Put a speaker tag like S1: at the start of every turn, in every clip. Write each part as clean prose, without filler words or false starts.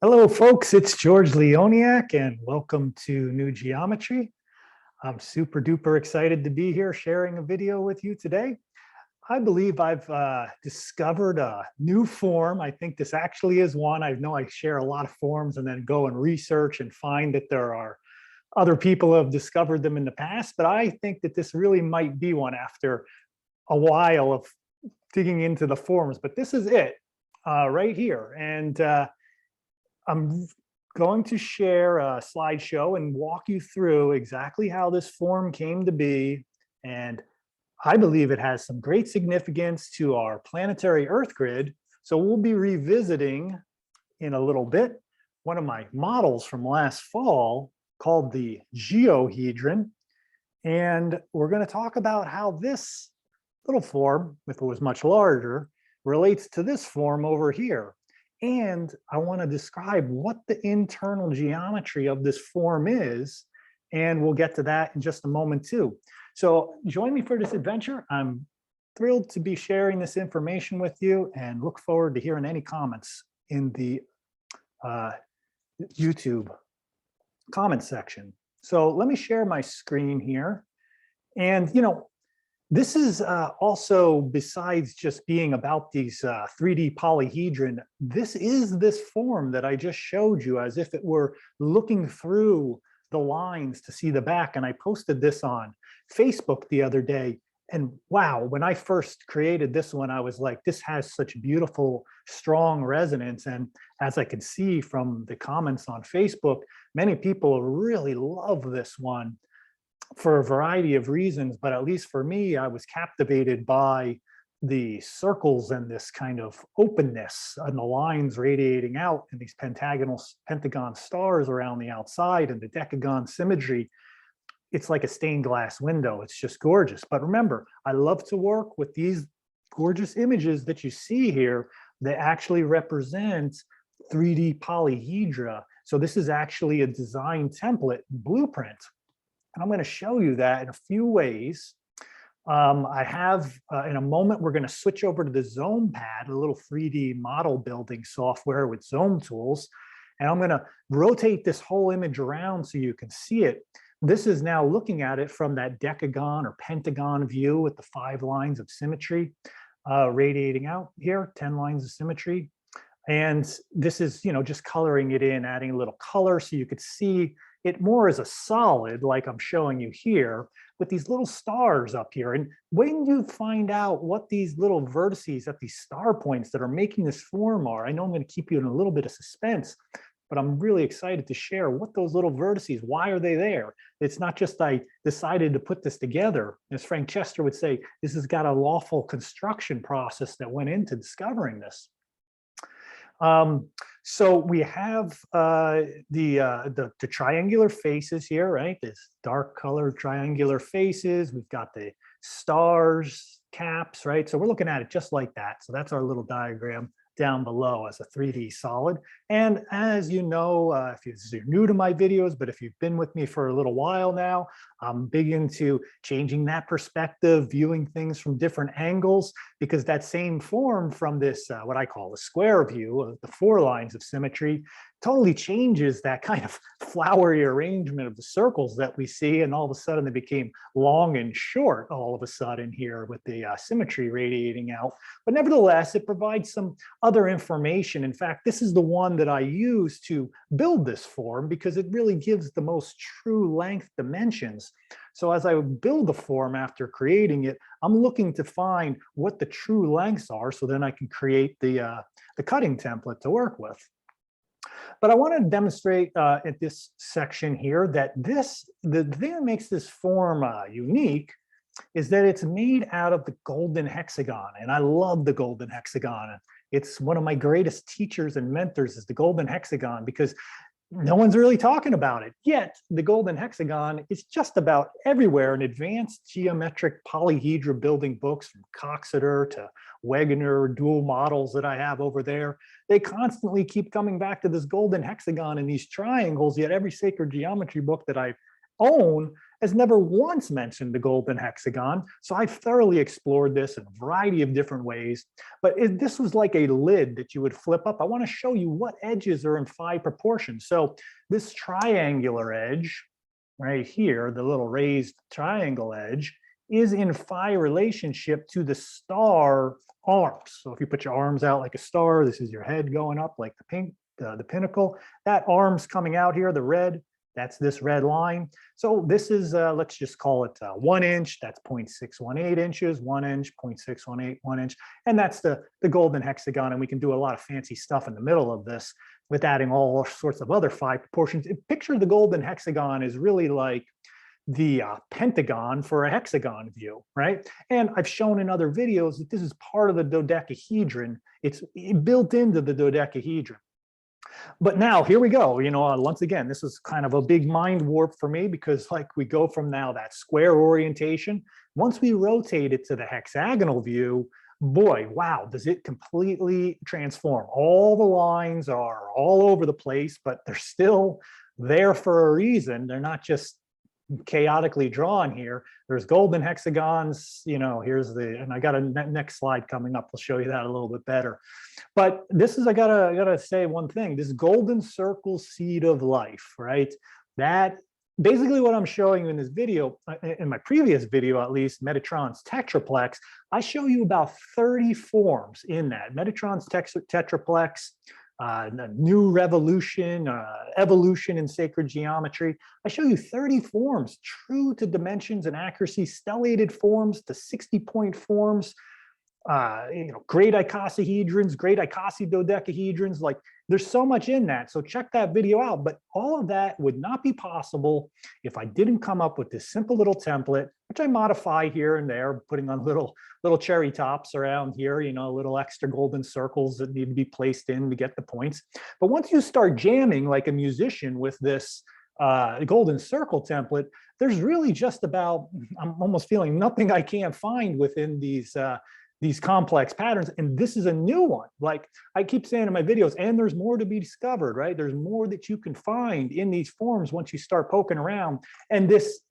S1: Hello, folks. It's George Leoniak, and welcome to New Geometry. I'm super duper excited to be here sharing a video with you today. I believe I've discovered a new form. I think this actually is one. I know I share a lot of forms and then go and research and find that there are other people who have discovered them in the past, but I think that this really might be one after a while of digging into the forms. But this is it right here. And I'm going to share a slideshow and walk you through exactly how this form came to be. And I believe it has some great significance to our planetary Earth grid. So we'll be revisiting in a little bit one of my models from last fall called the Geohedron. And we're going to talk about how this little form, if it was much larger, relates to this form over here. And I want to describe what the internal geometry of this form is, and we'll get to that in just a moment too. So join me for this adventure. I'm thrilled to be sharing this information with you and look forward to hearing any comments in the YouTube comment section. So let me share my screen here. And, this is also, besides just being about these 3D polyhedron, this is this form that I just showed you as if it were looking through the lines to see the back. And I posted this on Facebook the other day. And wow, when I first created this one, I was like, this has such beautiful, strong resonance. And as I could see from the comments on Facebook, many people really love this one for a variety of reasons, but at least for me, I was captivated by the circles and this kind of openness and the lines radiating out and these pentagon stars around the outside and the decagon symmetry. It's like a stained glass window. It's just gorgeous. But remember, I love to work with these gorgeous images that you see here that actually represent 3D polyhedra. So this is actually a design template blueprint. And I'm going to show you that in a few ways. I have, in a moment, we're going to switch over to the zomepad, a little 3D model building software with zome tools. And I'm going to rotate this whole image around so you can see it. This is now looking at it from that decagon or pentagon view with the 5 lines of symmetry radiating out here, 10 lines of symmetry. And this is, just coloring it in, adding a little color so you could see it more as a solid, like I'm showing you here, with these little stars up here. And when you find out what these little vertices at these star points that are making this form are, I know I'm going to keep you in a little bit of suspense, but I'm really excited to share what those little vertices, why are they there? It's not just I decided to put this together. As Frank Chester would say, this has got a lawful construction process that went into discovering this. So we have the triangular faces here, right? This dark colored triangular faces. We've got the stars, caps, right? So we're looking at it just like that. So that's our little diagram down below as a 3D solid. And as you know, if you're new to my videos, but if you've been with me for a little while now, I'm big into changing that perspective, viewing things from different angles, because that same form from this, what I call the square view of the 4 lines of symmetry, totally changes that kind of flowery arrangement of the circles that we see. And all of a sudden they became long and short all of a sudden here with the symmetry radiating out. But nevertheless, it provides some other information. In fact, this is the one that I use to build this form because it really gives the most true length dimensions. So as I build the form after creating it, I'm looking to find what the true lengths are so then I can create the cutting template to work with. But I want to demonstrate at this section here that the thing that makes this form unique is that it's made out of the golden hexagon. And I love the golden hexagon. It's one of my greatest teachers and mentors is the golden hexagon because no one's really talking about it. Yet the golden hexagon is just about everywhere in advanced geometric polyhedra building books from Coxeter to Wegener dual models that I have over there. They constantly keep coming back to this golden hexagon and these triangles, yet every sacred geometry book that I own has never once mentioned the golden hexagon. So I've thoroughly explored this in a variety of different ways, but this was like a lid that you would flip up. I want to show you what edges are in phi proportions. So this triangular edge right here, the little raised triangle edge, is in phi relationship to the star arms. So if you put your arms out like a star, this is your head going up like the pinnacle. That arm's coming out here, the red, that's this red line. So this is, let's just call it 1 inch, that's 0.618 inches, 1 inch, 0.618, 1 inch. And that's the golden hexagon. And we can do a lot of fancy stuff in the middle of this with adding all sorts of other phi proportions. Picture the golden hexagon is really like the pentagon for a hexagon view, right? And I've shown in other videos that this is part of the dodecahedron. It's built into the dodecahedron. But now here we go, once again, this is kind of a big mind warp for me because like we go from now that square orientation, once we rotate it to the hexagonal view, boy, wow, does it completely transform. All the lines are all over the place, but they're still there for a reason. They're not just chaotically drawn here. There's golden hexagons, here's and I got a next slide coming up. I'll show you that a little bit better. But this is, I gotta say one thing, this golden circle seed of life, right? That basically what I'm showing you in this video, in my previous video at least, Metatron's tetraplex, I show you about 30 forms in that. Metatron's tetraplex, new revolution, evolution in sacred geometry. I show you 30 forms, true to dimensions and accuracy, stellated forms to 60-point forms, great icosahedrons, great icosahedrons. Like there's so much in that. So check that video out. But all of that would not be possible if I didn't come up with this simple little template, which I modify here and there, putting on little cherry tops around here, little extra golden circles that need to be placed in to get the points. But once you start jamming like a musician with this golden circle template, there's really just about, I'm almost feeling nothing I can't find within these complex patterns. And this is a new one. Like I keep saying in my videos, and there's more to be discovered, right? There's more that you can find in these forms once you start poking around. And this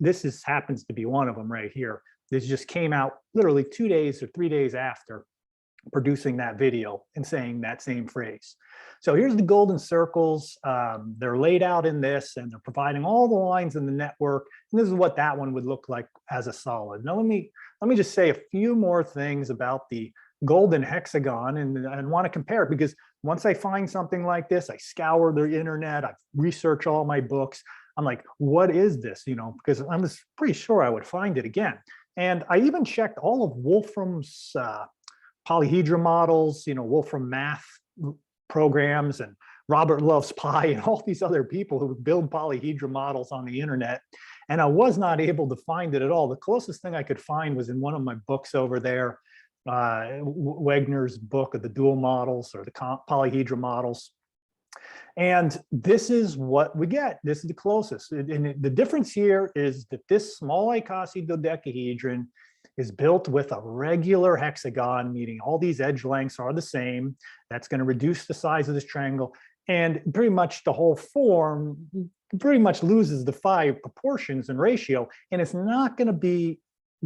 S1: happens to be one of them right here. This just came out literally 2 days or 3 days after producing that video and saying that same phrase. So here's the golden circles. They're laid out in this, and they're providing all the lines in the network. And this is what that one would look like as a solid. Now let me just say a few more things about the golden hexagon and want to compare it, because once I find something like this, I scour the internet, I research all my books. I'm like, what is this? Because I'm just pretty sure I would find it again. And I even checked all of Wolfram's polyhedra models, Wolfram math programs, and Robert Loves Pi, and all these other people who build polyhedra models on the internet. And I was not able to find it at all. The closest thing I could find was in one of my books over there, Wegner's book of the dual models or the polyhedra models. And this is what we get. This is the closest. And the difference here is that this small icosahedron is built with a regular hexagon, meaning all these edge lengths are the same. That's going to reduce the size of this triangle. And pretty much the whole form pretty much loses the phi proportions and ratio. And it's not going to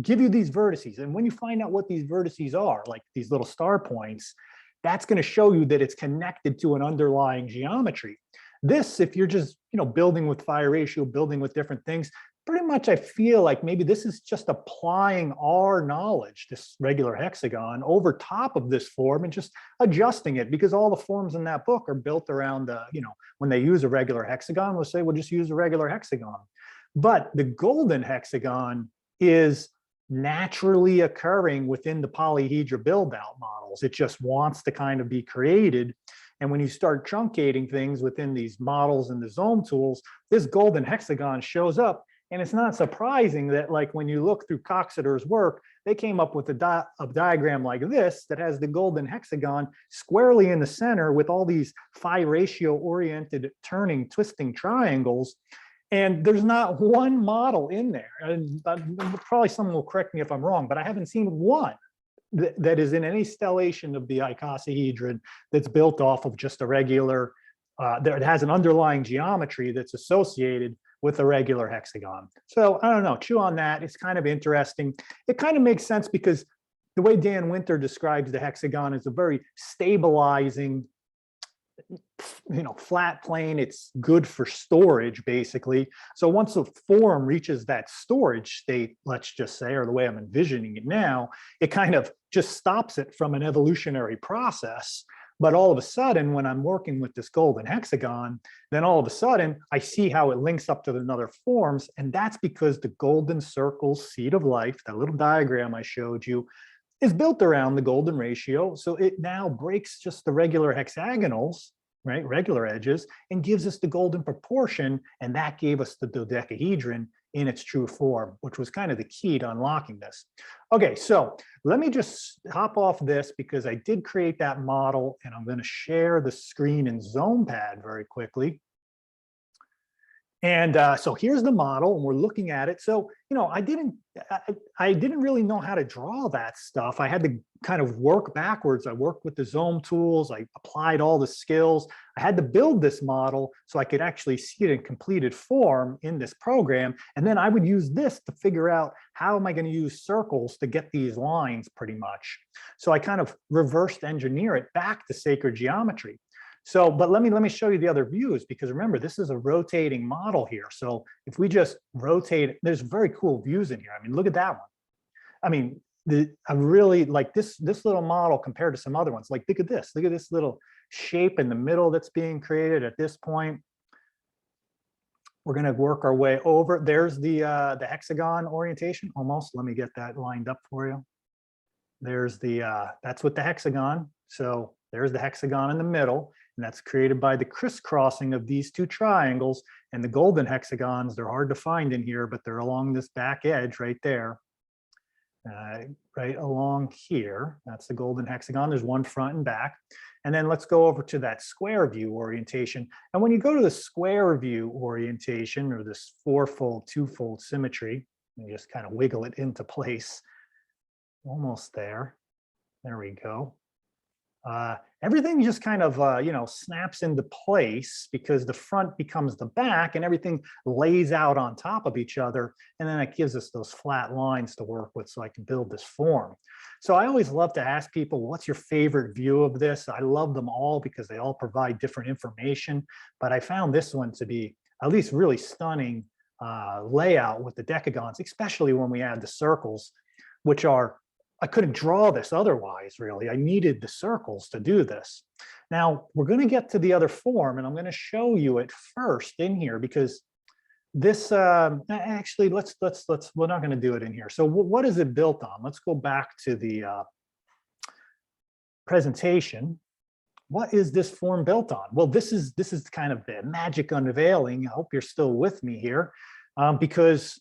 S1: give you these vertices. And when you find out what these vertices are, like these little star points, that's going to show you that it's connected to an underlying geometry. This, if you're just building with phi ratio, building with different things, pretty much I feel like maybe this is just applying our knowledge, this regular hexagon, over top of this form and just adjusting it, because all the forms in that book are built around, when they use a regular hexagon, we'll say we'll just use a regular hexagon. But the golden hexagon is naturally occurring within the polyhedra build-out models. It just wants to kind of be created. And when you start truncating things within these models and the Zome tools, this golden hexagon shows up. And it's not surprising that, like, when you look through Coxeter's work, they came up with a diagram like this that has the golden hexagon squarely in the center with all these phi ratio oriented turning, twisting triangles. And there's not one model in there. And probably someone will correct me if I'm wrong, but I haven't seen one that is in any stellation of the icosahedron that's built off of just a regular, that has an underlying geometry that's associated with a regular hexagon. So I don't know, chew on that. It's kind of interesting. It kind of makes sense because the way Dan Winter describes the hexagon is a very stabilizing, flat plane. It's good for storage, basically. So once a form reaches that storage state, let's just say, or the way I'm envisioning it now, it kind of just stops it from an evolutionary process. But all of a sudden, when I'm working with this golden hexagon, then all of a sudden, I see how it links up to the other forms. And that's because the golden circle seed of life, that little diagram I showed you, is built around the golden ratio. So it now breaks just the regular hexagonals, right, regular edges, and gives us the golden proportion. And that gave us the dodecahedron in its true form, which was kind of the key to unlocking this. Okay, so let me just hop off this because I did create that model, and I'm going to share the screen in zomepad very quickly. And so here's the model, and we're looking at it. So, I didn't really know how to draw that stuff. I had to kind of work backwards. I worked with the Zome tools. I applied all the skills. I had to build this model so I could actually see it in completed form in this program. And then I would use this to figure out how am I going to use circles to get these lines pretty much. So I kind of reversed engineer it back to sacred geometry. So, but let me show you the other views, because remember, this is a rotating model here. So if we just rotate, there's very cool views in here. I mean, look at that one. I mean, I really like this little model compared to some other ones. Like, look at this little shape in the middle that's being created at this point. We're going to work our way over. There's the hexagon orientation almost. Let me get that lined up for you. There's that's with the hexagon. So there's the hexagon in the middle, and that's created by the crisscrossing of these two triangles. And the golden hexagons, they're hard to find in here, but they're along this back edge right there, right along here. That's the golden hexagon. There's one front and back. And then let's go over to that square view orientation. And when you go to the square view orientation, or this fourfold, twofold symmetry, you just kind of wiggle it into place. Almost there. There we go. Everything just kind of, snaps into place because the front becomes the back and everything lays out on top of each other. And then it gives us those flat lines to work with so I can build this form. So I always love to ask people, what's your favorite view of this? I love them all because they all provide different information. But I found this one to be at least really stunning layout with the decagons, especially when we add the circles, which are, I couldn't draw this otherwise, really. I needed the circles to do this. Now, we're going to get to the other form, and I'm going to show you it first in here because this, actually, we're not going to do it in here. So what is it built on? Let's go back to the presentation. What is this form built on? Well, this is kind of the magic unveiling. I hope you're still with me here, because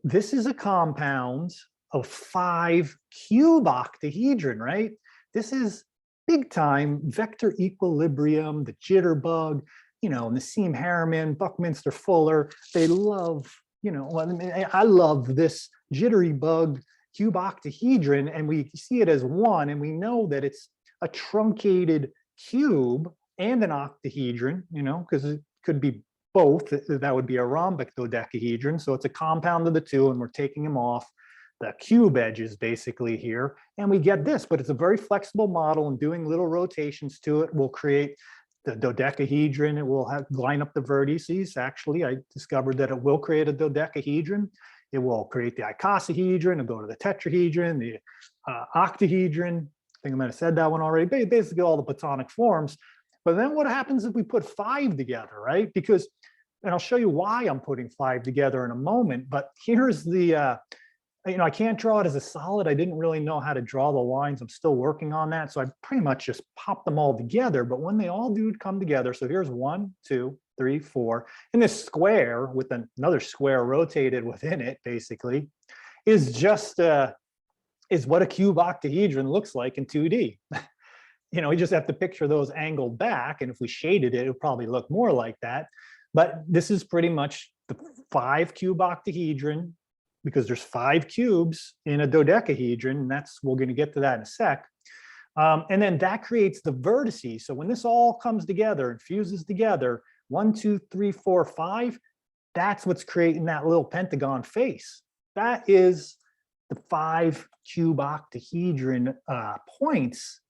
S1: this is a compound of 5 cube-octahedron, right? This is big time vector equilibrium, the jitterbug, Nassim Harriman, Buckminster Fuller. They love, I love this jitterbug cube-octahedron, and we see it as one, and we know that it's a truncated cube and an octahedron, because it could be both. That would be a rhombic dodecahedron. So it's a compound of the two, and we're taking them off the cube edges basically here, and we get this, but it's a very flexible model, and doing little rotations to it will create the dodecahedron. It will line up the vertices. Actually, I discovered that it will create a dodecahedron. It will create the icosahedron, it'll go to the tetrahedron, the octahedron. I think I might have said that one already. Basically all the Platonic forms. But then what happens if we put 5 together, right? Because, and I'll show you why I'm putting 5 together in a moment, but here's the, I can't draw it as a solid. I didn't really know how to draw the lines. I'm still working on that. So I pretty much just popped them all together. But when they all do come together, so here's 1, 2, 3, 4, and this square with another square rotated within it, basically, is just is what a cube octahedron looks like in 2D. We just have to picture those angled back, and if we shaded it, it would probably look more like that. But this is pretty much the 5 cube octahedron, because there's 5 cubes in a dodecahedron, and we're going to get to that in a sec. And then that creates the vertices. So when this all comes together and fuses together, 1, 2, 3, 4, 5, that's what's creating that little pentagon face. That is the 5 cube-octahedron points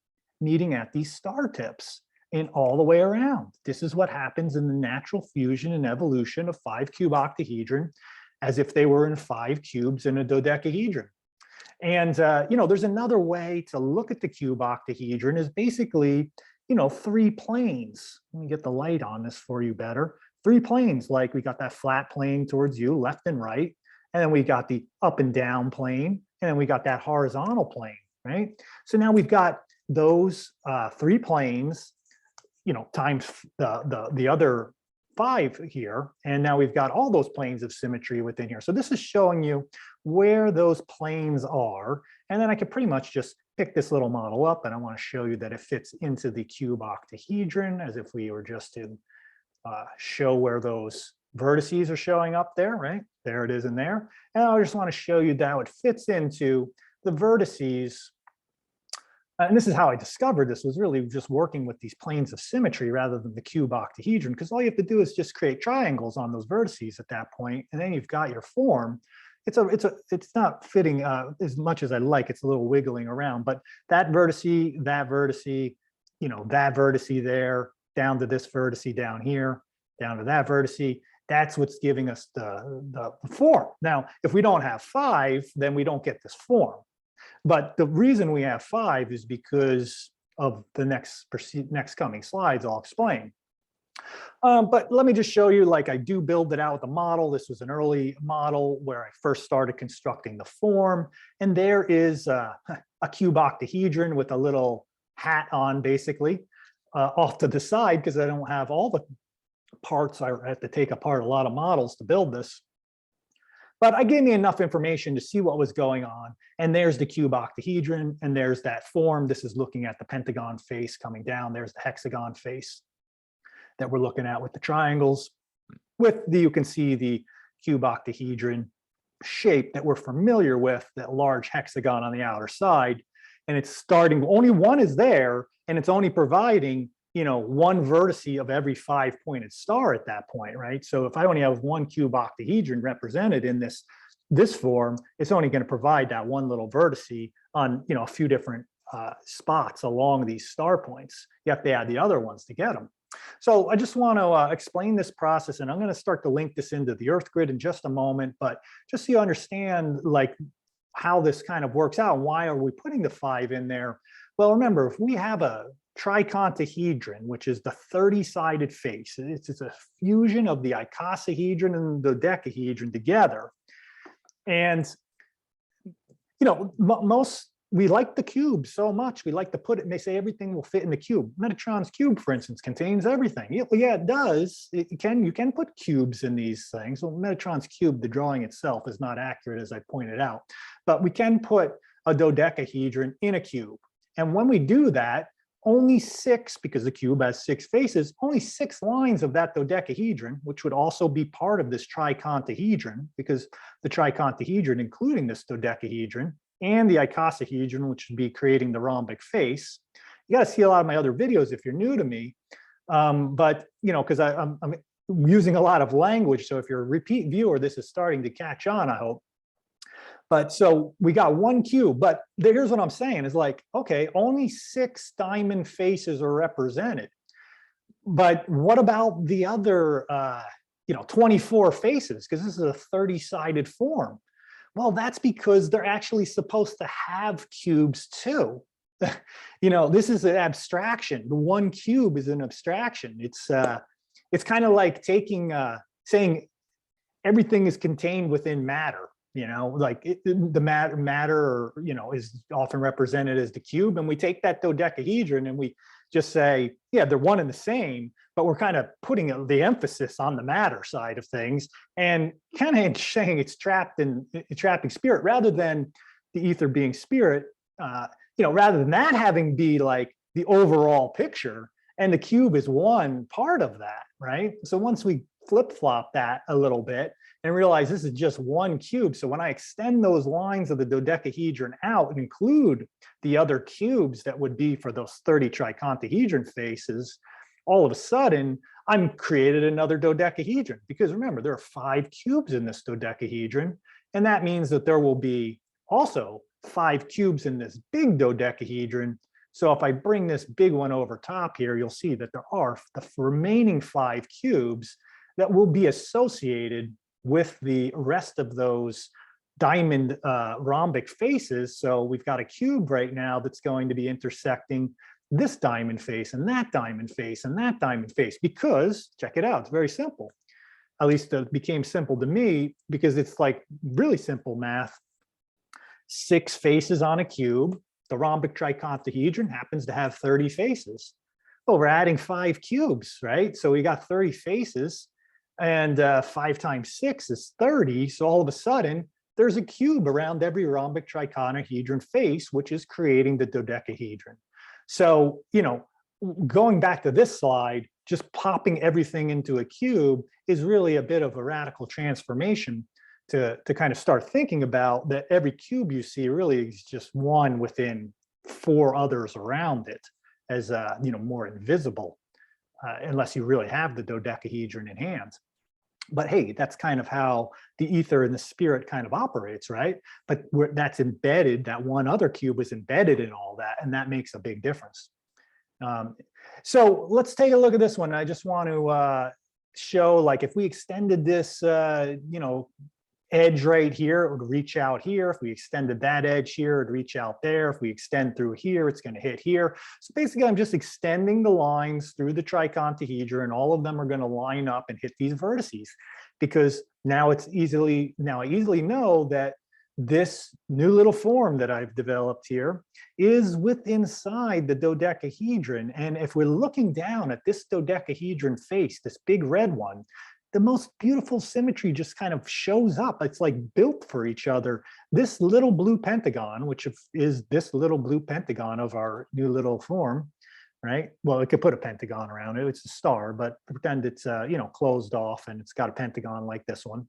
S1: meeting at these star tips and all the way around. This is what happens in the natural fusion and evolution of 5 cube-octahedron, as if they were in 5 cubes in a dodecahedron. And there's another way to look at the cube-octahedron is basically 3 planes. Let me get the light on this for you better. 3 planes, like we got that flat plane towards you, left and right, and then we got the up and down plane, and then we got that horizontal plane, right? So now we've got those 3 planes, times the other 5 here, and now we've got all those planes of symmetry within here. So this is showing you where those planes are, and then I could pretty much just pick this little model up, and I want to show you that it fits into the cube-octahedron as if we were just to show where those vertices are showing up there, right? There it is in there. And I just want to show you how it fits into the vertices. And this is how I discovered this, was really just working with these planes of symmetry rather than the cube-octahedron, because all you have to do is just create triangles on those vertices at that point, and then you've got your form. It's not fitting as much as I like. It's a little wiggling around, but that vertice, that vertice, that vertice there, down to this vertice down here, down to that vertice. That's what's giving us the form. Now, if we don't have 5, then we don't get this form. But the reason we have 5 is because of the next coming slides I'll explain. But let me just show you, like I do build it out with a model. This was an early model where I first started constructing the form. And there is a cube-octahedron with a little hat on, basically, off to the side, because I don't have all the parts. I had to take apart a lot of models to build this. But I gave me enough information to see what was going on. And there's the cube-octahedron, and there's that form. This is looking at the pentagon face coming down. There's the hexagon face that we're looking at with the triangles. You can see the cube-octahedron shape that we're familiar with, that large hexagon on the outer side. And it's starting, only one is there, and it's only providing, one vertice of every 5-pointed star at that point, right? So if I only have one cube-octahedron represented in this form, it's only going to provide that one little vertice on, a few different spots along these star points. You have to add the other ones to get them. So I just want to explain this process, and I'm going to start to link this into the Earth grid in just a moment, but just so you understand like how this kind of works out, why are we putting the 5 in there? Well, remember, if we have a tricontahedron, which is the 30-sided face, it's a fusion of the icosahedron and the dodecahedron together. And, we like the cube so much. We like to put it, and they say everything will fit in the cube. Metatron's cube, for instance, contains everything. Yeah, it does. You can put cubes in these things. Well, Metatron's cube, the drawing itself is not accurate, as I pointed out. But we can put a dodecahedron in a cube. And when we do that, only 6, because the cube has 6 faces, only 6 lines of that dodecahedron, which would also be part of this tricontahedron, because the tricontahedron, including this dodecahedron, and the icosahedron, which would be creating the rhombic face. You got to see a lot of my other videos if you're new to me, but because I'm using a lot of language, so if you're a repeat viewer, this is starting to catch on, I hope. But so we got one cube, but here's what I'm saying is like, okay, only 6 diamond faces are represented, but what about the other 24 faces? Because this is a 30-sided form. Well, that's because they're actually supposed to have cubes too. This is an abstraction. The one cube is an abstraction. It's kind of like saying everything is contained within matter. The matter is often represented as the cube, and we take that dodecahedron and we just say, yeah, they're one and the same, but we're kind of putting the emphasis on the matter side of things and kind of saying it's trapping spirit rather than the ether being spirit, rather than that having be like the overall picture, and the cube is one part of that, right? So once we flip-flop that a little bit and realize this is just one cube, so when I extend those lines of the dodecahedron out and include the other cubes that would be for those 30 tricontahedron faces, all of a sudden I'm created another dodecahedron, because remember, there are 5 cubes in this dodecahedron, and that means that there will be also 5 cubes in this big dodecahedron. So if I bring this big one over top here, you'll see that there are the remaining 5 cubes that will be associated with the rest of those diamond rhombic faces. So we've got a cube right now that's going to be intersecting this diamond face and that diamond face and that diamond face, because check it out, it's very simple. At least it became simple to me, because it's like really simple math. 6 faces on a cube. The rhombic tricontahedron happens to have 30 faces. Well, we're adding 5 cubes, right? So we got 30 faces, and 5 times 6 is 30. So all of a sudden, there's a cube around every rhombic triconahedron face, which is creating the dodecahedron. So, you know, going back to this slide, just popping everything into a cube is really a bit of a radical transformation to kind of start thinking about that every cube you see really is just one within 4 others around it, as you know, more invisible, unless you really have the dodecahedron in hand. But hey, that's kind of how the ether and the spirit kind of operates, right? But that's embedded, that one other cube is embedded in all that, and that makes a big difference. So let's take a look at this one. I just want to show, like, if we extended this, you know, edge right here, it would reach out here. If we extended that edge here, it would reach out there. If we extend through here, it's going to hit here. So basically, I'm just extending the lines through the tricontahedron. All of them are going to line up and hit these vertices, because now I easily know that this new little form that I've developed here is inside the dodecahedron. And if we're looking down at this dodecahedron face, this big red one, the most beautiful symmetry just kind of shows up. It's like built for each other. This little blue pentagon, which is this little blue pentagon of our new little form, right? Well, it could put a pentagon around it. It's a star, but pretend it's you know, closed off and it's got a pentagon like this one.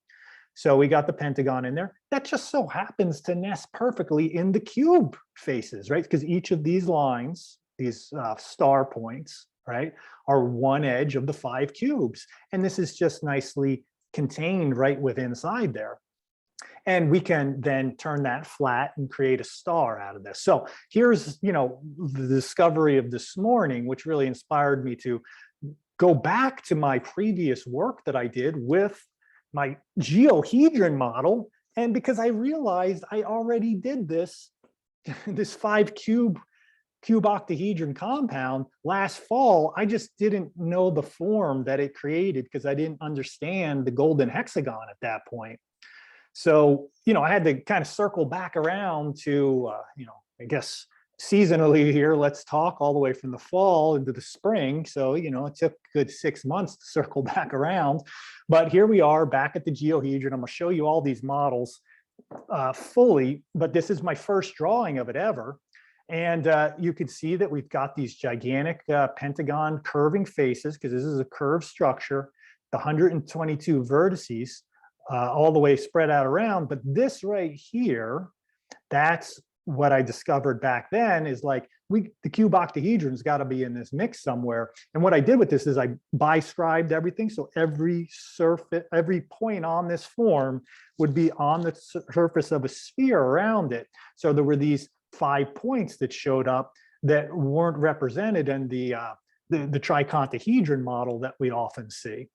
S1: So we got the pentagon in there. That just so happens to nest perfectly in the cube faces, right? Because each of these lines, these star points, right, are one edge of the 5 cubes. And this is just nicely contained right within inside there. And we can then turn that flat and create a star out of this. So here's, you know, the discovery of this morning, which really inspired me to go back to my previous work that I did with my geohedron model. And because I realized I already did this, this 5 cube-octahedron compound last fall, I just didn't know the form that it created because I didn't understand the golden hexagon at that point. So, you know, I had to kind of circle back around to, you know, I guess seasonally here, let's talk all the way from the fall into the spring. So, you know, it took a good 6 months to circle back around. But here we are back at the geohedron. I'm going to show you all these models fully, but this is my first drawing of it ever. And you can see that we've got these gigantic pentagon curving faces, because this is a curved structure, the 122 vertices all the way spread out around. But this right here, that's what I discovered back then, is like the cube-octahedron's got to be in this mix somewhere. And what I did with this is I biscribed everything. So every point on this form would be on the surface of a sphere around it. So there were these 5 points that showed up that weren't represented in the tricontahedron model that we often see.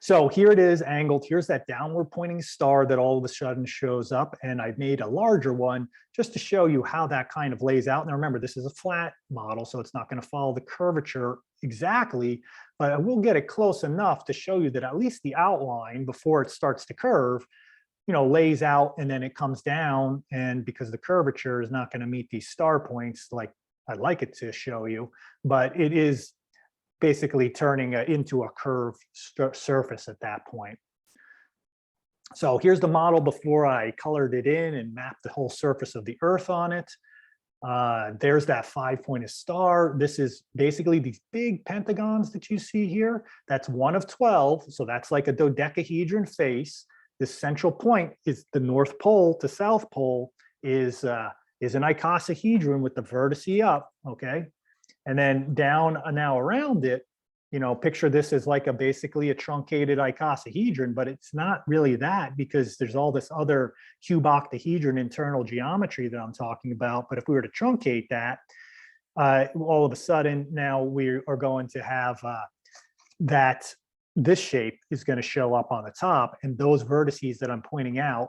S1: So here it is angled. Here's that downward pointing star that all of a sudden shows up. And I've made a larger one just to show you how that kind of lays out. Now remember, this is a flat model, so it's not going to follow the curvature exactly, but I will get it close enough to show you that at least the outline before it starts to curve, you know, lays out and then it comes down. And because the curvature is not going to meet these star points like I'd like it to show you, but it is basically turning into a curved surface at that point. So here's the model before I colored it in and mapped the whole surface of the Earth on it. There's that 5-pointed star. This is basically these big pentagons that you see here. That's one of 12. So that's like a dodecahedron face. This central point is the North Pole to South Pole is an icosahedron with the vertice up, okay? And then down now around it, picture this as like basically a truncated icosahedron, but it's not really that because there's all this other cube-octahedron internal geometry that I'm talking about. But if we were to truncate that, all of a sudden now we are going to have this shape is going to show up on the top, and those vertices that I'm pointing out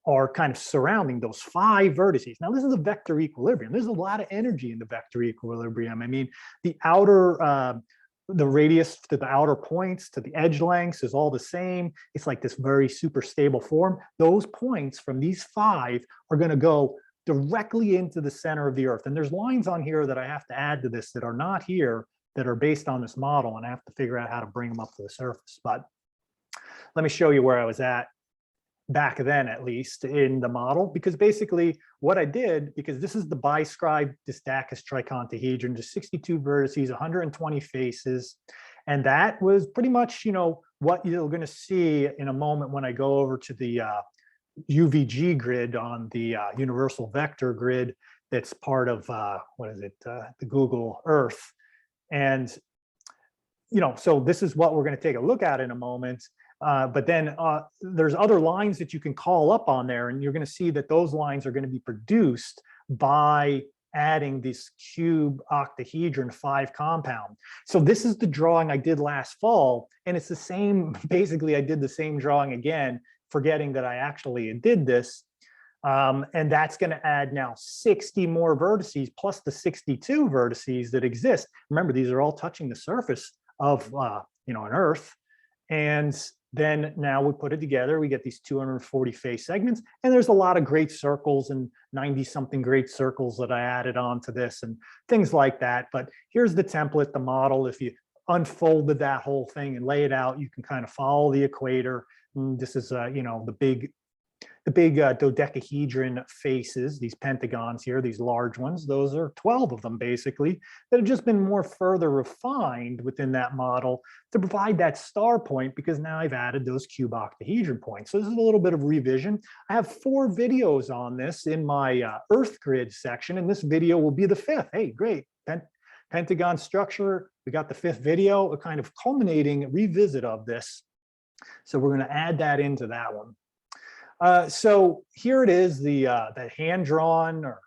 S1: are kind of surrounding those 5 vertices. Now, this is a vector equilibrium. There's a lot of energy in the vector equilibrium. I mean, the radius to the outer points to the edge lengths is all the same. It's like this very super stable form. Those points from these 5 are going to go directly into the center of the Earth. And there's lines on here that I have to add to this that are not here, that are based on this model, and I have to figure out how to bring them up to the surface. But let me show you where I was at back then, at least in the model, because basically what I did, because this is the biscribed Distachus tricontahedron, just 62 vertices, 120 faces. And that was pretty much, what you're going to see in a moment when I go over to the UVG grid on the universal vector grid that's part of, the Google Earth. And, so this is what we're going to take a look at in a moment. But then there's other lines that you can call up on there, and you're going to see that those lines are going to be produced by adding this cube-octahedron 5 compound. So this is the drawing I did last fall, and it's the same, basically I did the same drawing again, forgetting that I actually did this. And that's going to add now 60 more vertices plus the 62 vertices that exist. Remember, these are all touching the surface of, an Earth. And then now we put it together, we get these 240 face segments, and there's a lot of great circles and 90 something great circles that I added on to this and things like that. But here's the template, the model. If you unfolded that whole thing and lay it out, you can kind of follow the equator. And this is, the big dodecahedron faces, these pentagons here, these large ones. Those are 12 of them basically that have just been more further refined within that model to provide that star point, because now I've added those cube-octahedron points. So this is a little bit of revision. I have 4 videos on this in my Earth grid section, and this video will be the 5th. Hey, great. Pentagon structure. We got the 5th video, a kind of culminating revisit of this. So we're going to add that into that one. So here it is, the hand-drawn or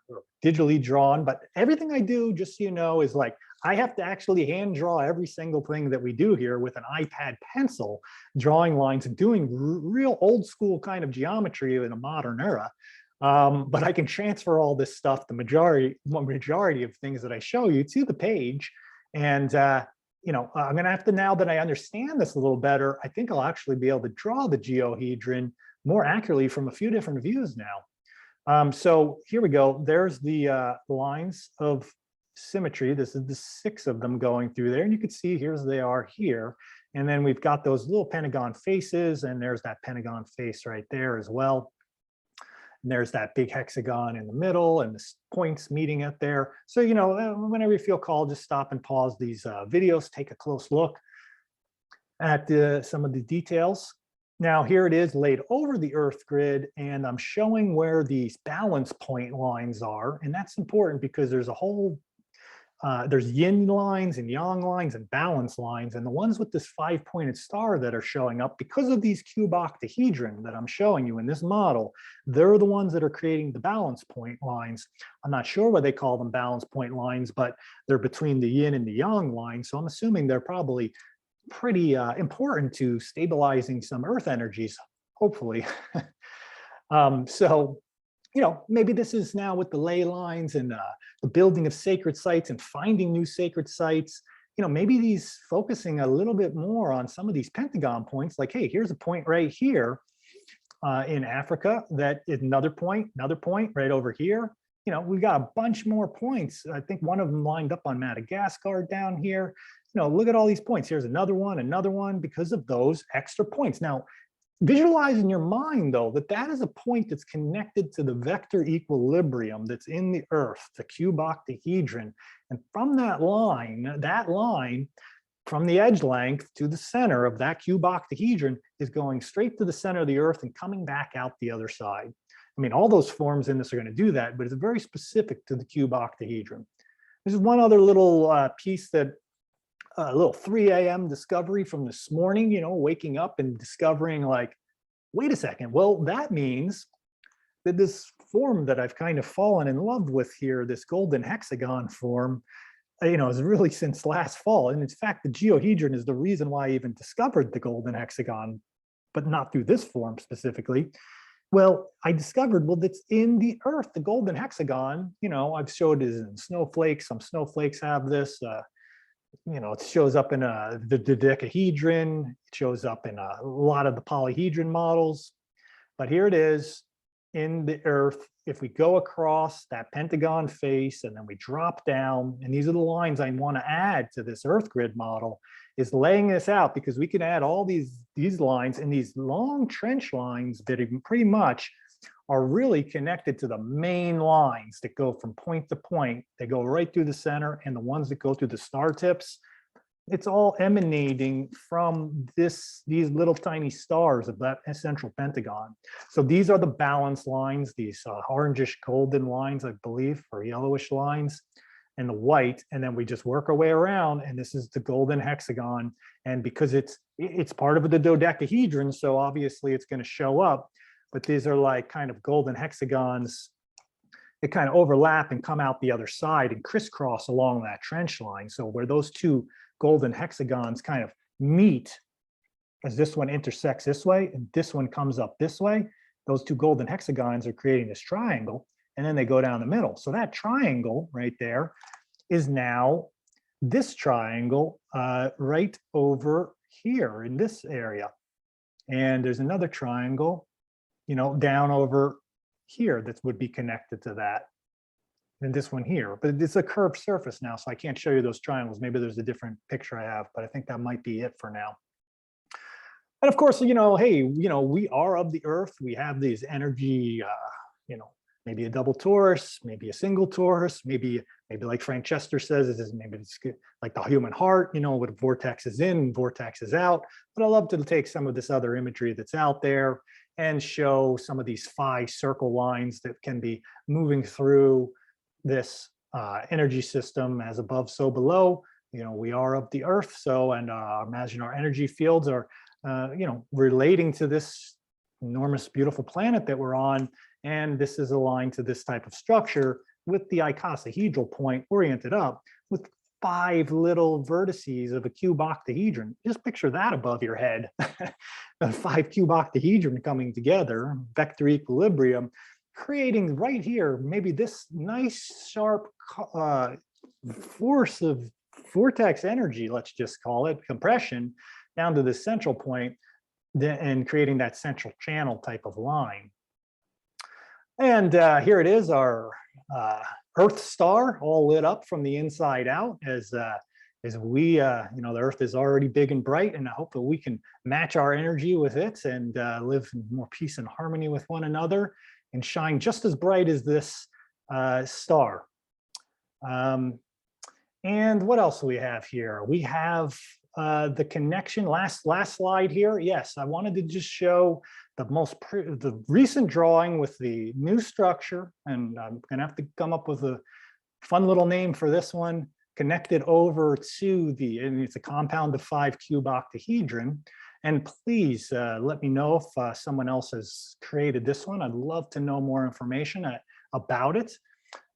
S1: digitally drawn, but everything I do, just so you know, is like, I have to actually hand draw every single thing that we do here with an iPad pencil, drawing lines and doing real old school kind of geometry in a modern era. But I can transfer all this stuff, the majority of things that I show you, to the page. And, I'm going to have to, now that I understand this a little better, I think I'll actually be able to draw the geohedron more accurately from a few different views now. So here we go. There's the lines of symmetry. This is the 6 of them going through there. And you can see here's they are here. And then we've got those little pentagon faces, and there's that pentagon face right there as well. And there's that big hexagon in the middle and the points meeting up there. So, whenever you feel called, just stop and pause these videos, take a close look at some of the details. Now, here it is laid over the Earth grid, and I'm showing where these balance point lines are. And that's important because there's a whole, there's yin lines and yang lines and balance lines. And the ones with this 5-pointed star that are showing up, because of these cube-octahedron that I'm showing you in this model, they're the ones that are creating the balance point lines. I'm not sure why they call them balance point lines, but they're between the yin and the yang lines. So I'm assuming they're probably pretty important to stabilizing some Earth energies, hopefully. So, maybe this is now with the ley lines and the building of sacred sites and finding new sacred sites, maybe these focusing a little bit more on some of these pentagon points, like, hey, here's a point right here in Africa that is another point right over here. We've got a bunch more points. I think one of them lined up on Madagascar down here. Look at all these points. Here's another one, because of those extra points. Now, visualize in your mind, though, that is a point that's connected to the vector equilibrium that's in the Earth, the cube-octahedron. And from that line, from the edge length to the center of that cube-octahedron is going straight to the center of the Earth and coming back out the other side. I mean, all those forms in this are going to do that, but it's very specific to the cube-octahedron. There's one other little piece that a little 3 a.m. discovery from this morning, waking up and discovering like, wait a second, well, that means that this form that I've kind of fallen in love with here, this golden hexagon form, is really since last fall. And in fact, the geohedron is the reason why I even discovered the golden hexagon, but not through this form specifically. Well, I discovered, well, that's in the Earth, the golden hexagon. I've showed it in snowflakes. Some snowflakes have this. It shows up in the dodecahedron. It shows up in a lot of the polyhedron models. But here it is in the Earth. If we go across that pentagon face and then we drop down, and these are the lines I want to add to this Earth grid model, is laying this out, because we can add all these lines and these long trench lines that are pretty much are really connected to the main lines that go from point to point. They go right through the center, and the ones that go through the star tips, it's all emanating from these little tiny stars of that central pentagon. So these are the balance lines, these orangish golden lines, I believe, or yellowish lines, and the white, and then we just work our way around, and this is the golden hexagon. And because it's part of the dodecahedron, so obviously it's going to show up, but these are like kind of golden hexagons. They kind of overlap and come out the other side and crisscross along that trench line. So where those two golden hexagons kind of meet, as this one intersects this way and this one comes up this way, those two golden hexagons are creating this triangle, and then they go down the middle. So that triangle right there is now this triangle right over here in this area. And there's another triangle, down over here that would be connected to that. And this one here, but it's a curved surface now, so I can't show you those triangles. Maybe there's a different picture I have, but I think that might be it for now. And of course, hey, we are of the Earth. We have these energy, maybe a double torus, maybe a single torus, maybe like Frank Chester says, maybe it's like the human heart, with vortexes in, vortexes out. But I love to take some of this other imagery that's out there and show some of these 5 circle lines that can be moving through this energy system, as above, so below. We are of the Earth, so, and imagine our energy fields are, relating to this enormous, beautiful planet that we're on. And this is aligned to this type of structure with the icosahedral point oriented up with 5 little vertices of a cube-octahedron. Just picture that above your head. 5 cube-octahedron coming together, vector equilibrium, creating right here, maybe this nice sharp force of vortex energy, let's just call it, compression, down to the central point, and creating that central channel type of line. And here it is, our Earth star, all lit up from the inside out, as we, the Earth is already big and bright, and I hope that we can match our energy with it and live in more peace and harmony with one another and shine just as bright as this star. And what else do we have here? We have the connection, last slide here. Yes, I wanted to just show the recent drawing with the new structure, and I'm gonna have to come up with a fun little name for this one, connected over to and it's a compound of 5 cube-octahedron. And please let me know if someone else has created this one. I'd love to know more information about it.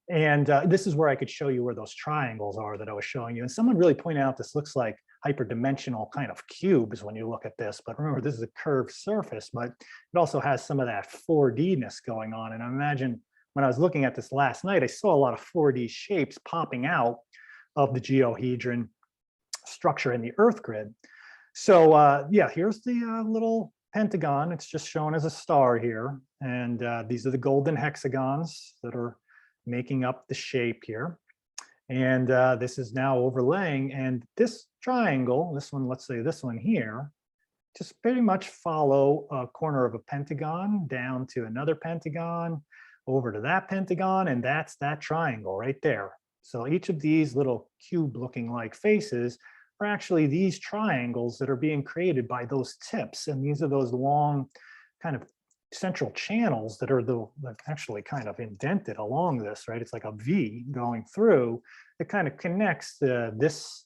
S1: And this is where I could show you where those triangles are that I was showing you. And someone really pointed out this looks like hyperdimensional kind of cubes when you look at this. But remember, this is a curved surface, but it also has some of that 4D-ness going on. And I imagine when I was looking at this last night, I saw a lot of 4D shapes popping out of the geohedron structure in the Earth grid. So yeah, here's the little pentagon. It's just shown as a star here. And these are the golden hexagons that are making up the shape here. And this is now overlaying. And this triangle, this one, let's say this one here, just pretty much follow a corner of a pentagon down to another pentagon, over to that pentagon, and that's that triangle right there. So each of these little cube looking like faces are actually these triangles that are being created by those tips. And these are those long kind of central channels that are actually kind of indented along this, right? It's like a V going through that kind of connects this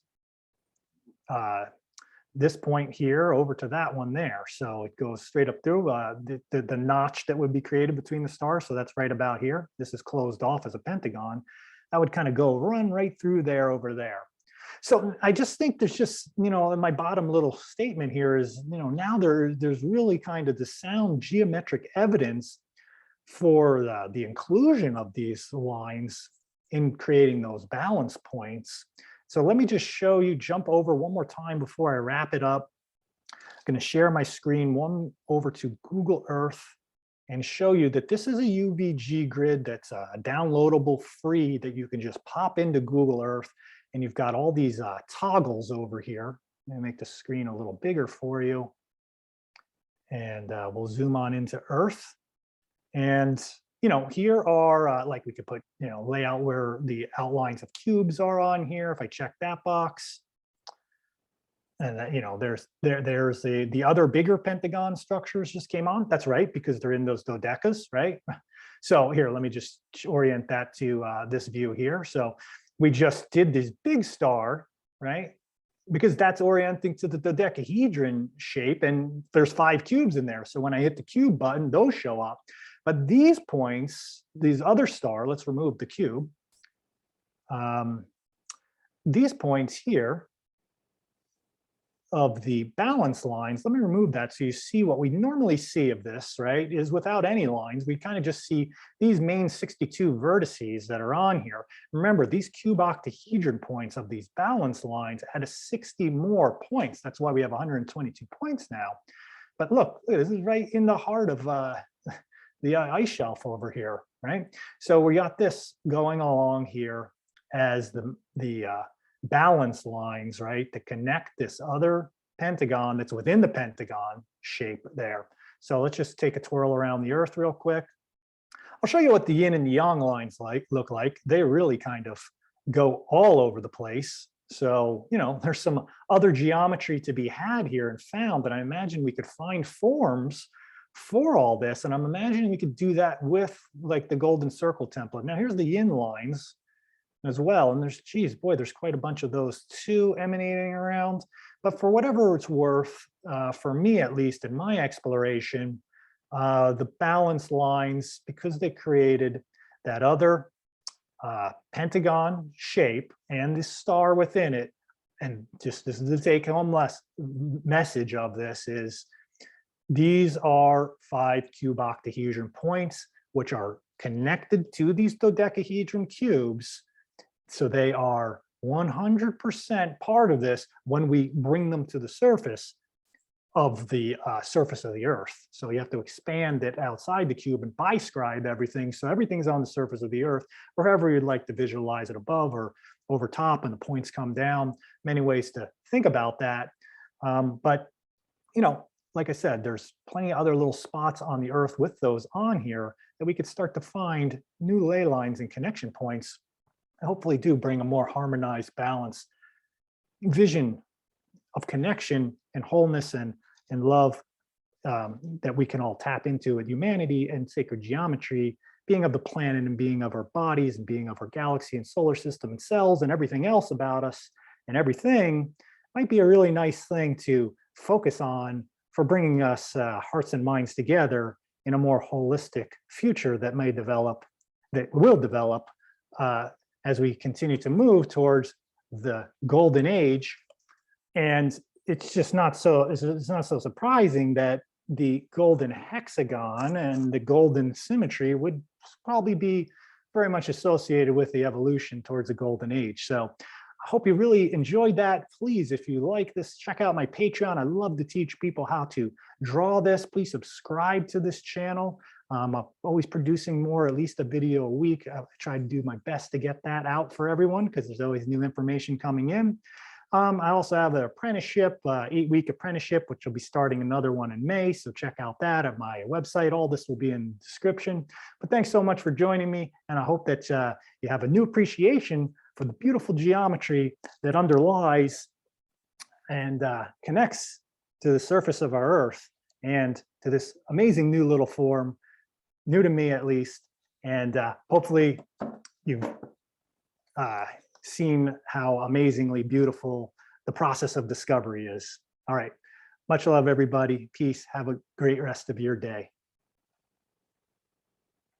S1: this point here over to that one there. So it goes straight up through the notch that would be created between the stars. So that's right about here. This is closed off as a pentagon. That would kind of run right through there over there. So I just think there's just, in my bottom little statement here is, now there's really kind of the sound geometric evidence for the inclusion of these lines in creating those balance points. So let me just show you, jump over one more time before I wrap it up. I'm going to share my screen over to Google Earth and show you that this is a UVG grid that's downloadable, free, that you can just pop into Google Earth. And you've got all these toggles over here. Let me make the screen a little bigger for you. And we'll zoom on into Earth. And, here are, like we could put, lay out where the outlines of cubes are on here. If I check that box. And, there's the other bigger pentagon structures just came on. That's right, because they're in those dodecas, right? So here, let me just orient that to this view here. So we just did this big star, right? Because that's orienting to the dodecahedron shape, and there's 5 cubes in there. So when I hit the cube button, those show up. But these points, these other star, let's remove the cube. These points here of the balance lines, let me remove that so you see what we normally see of this, right, is without any lines. We kind of just see these main 62 vertices that are on here. Remember, these cube-octahedron points of these balance lines add 60 more points. That's why we have 122 points now. But look, this is right in the heart of the ice shelf over here, right? So we got this going along here as the balance lines, right, to connect this other pentagon that's within the pentagon shape there. So let's just take a twirl around the Earth real quick. I'll show you what the yin and the yang lines look like. They really kind of go all over the place. So, there's some other geometry to be had here and found, but I imagine we could find forms for all this. And I'm imagining we could do that with like the golden circle template. Now here's the yin lines as well. And there's quite a bunch of those too emanating around. But for whatever it's worth, for me at least in my exploration, the balance lines, because they created that other pentagon shape and the star within it, and just this is the take-home message of this is these are 5 cube-octahedron points, which are connected to these dodecahedron cubes. So they are 100% part of this when we bring them to the surface of the Earth. So you have to expand it outside the cube and biscribe everything. So everything's on the surface of the Earth, or however you'd like to visualize it, above or over top, and the points come down. Many ways to think about that. But, like I said, there's plenty of other little spots on the Earth with those on here that we could start to find new ley lines and connection points. Hopefully do bring a more harmonized, balanced vision of connection and wholeness and love that we can all tap into with humanity and sacred geometry, being of the planet and being of our bodies and being of our galaxy and solar system and cells and everything else about us and everything might be a really nice thing to focus on for bringing us hearts and minds together in a more holistic future that will develop as we continue to move towards the golden age. And it's just not so surprising that the golden hexagon and the golden symmetry would probably be very much associated with the evolution towards the golden age. So I hope you really enjoyed that. Please, if you like this, check out my Patreon. I love to teach people how to draw this. Please subscribe to this channel. I'm always producing at least a video a week. I try to do my best to get that out for everyone because there's always new information coming in. I also have an apprenticeship, 8-week apprenticeship, which will be starting another one in May. So check out that at my website. All this will be in the description. But thanks so much for joining me. And I hope that you have a new appreciation for the beautiful geometry that underlies and connects to the surface of our Earth and to this amazing new little form, new to me at least. And hopefully you've seen how amazingly beautiful the process of discovery is. All right. Much love, everybody. Peace. Have a great rest of your day.